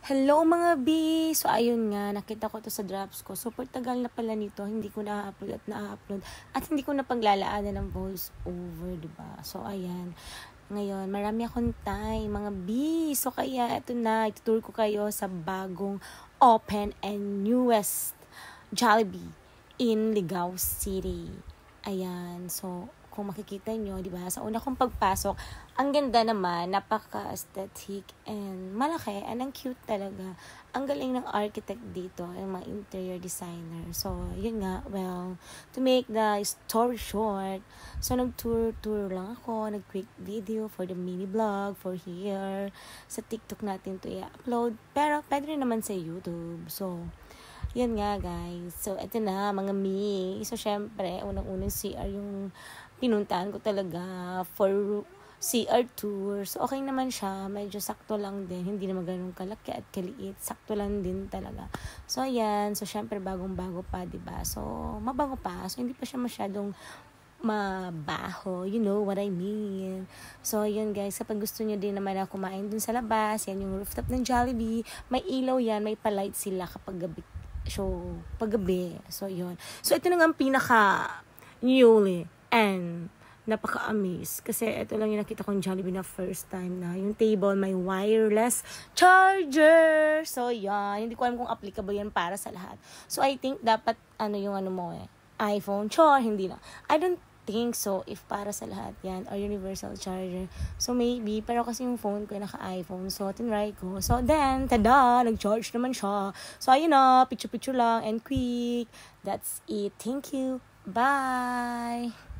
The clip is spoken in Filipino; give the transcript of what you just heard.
Hello mga B! So ayun nga, nakita ko to sa drops ko. Super tagal na pala nito, hindi ko na-upload at hindi ko na paglalaanan ng voice over, diba? So ayan, ngayon marami akong time mga B. So kaya eto na, itutur ko kayo sa bagong open and newest Jollibee in Ligao City. Ayan, so kung makikita nyo, di ba? Sa una kong pagpasok, ang ganda naman, napaka-aesthetic and malaki, and ang cute talaga. Ang galing ng architect dito, yung mga interior designer. So, yun nga, well, to make the story short, so nag-tour lang ako, nag-quick video for the mini vlog for here. Sa TikTok natin to i-upload, pero pwede rin naman sa YouTube. So, yan nga guys. So, eto na mga me. So, syempre, unang-unang CR yung pinuntahan ko talaga for CR tour. So, okay naman siya. Medyo sakto lang din. Hindi naman ganun kalaki at kaliit. Sakto lang din talaga. So, ayan. So, syempre, bagong-bago pa, diba? So, mabago pa. So, hindi pa siya masyadong mabaho. You know what I mean. So, yun guys. Kapag gusto nyo din naman na kumain dun sa labas, yan yung rooftop ng Jollibee. May ilaw yan. May palight sila kapag gabi. So, paggabi. So, yun. So, ito na nga ang pinaka-newly and napaka-amaze. Kasi ito lang yung nakita kong Jollibee na first time na yung table may wireless charger. So, yan. Hindi ko alam kung applicable yan para sa lahat. So, I think dapat, iPhone. Sure, hindi na. I don't think so if para sa lahat yan or universal charger. So maybe, pero kasi yung phone ko naka-iPhone. So tinry ko. So then, tada, nag-charge naman siya. So ayun na, picture lang and quick. That's it. Thank you. Bye!